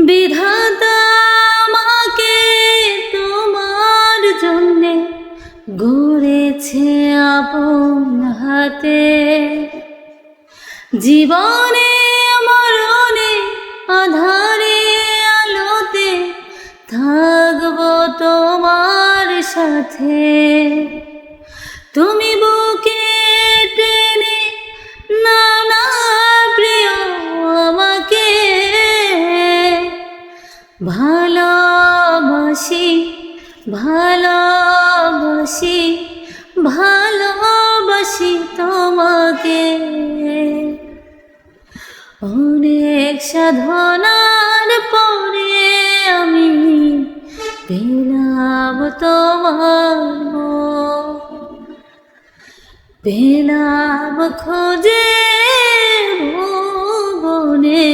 বিধাতা আমাকে তোমার জন্যে গড়েছে আপন হাতে। জীবনে মরণে আধারে আলোতে থাকবো তোমার সাথে। তুমি বুকে টেনে নানা প্রিয় আমাকে ভালোবাসি ভালোবাসি ভালোবাসি তোমাকে। অনেক সাধনার পরে আমি পেলাম তোমার মন, পেলাম খোঁজে ভুবনে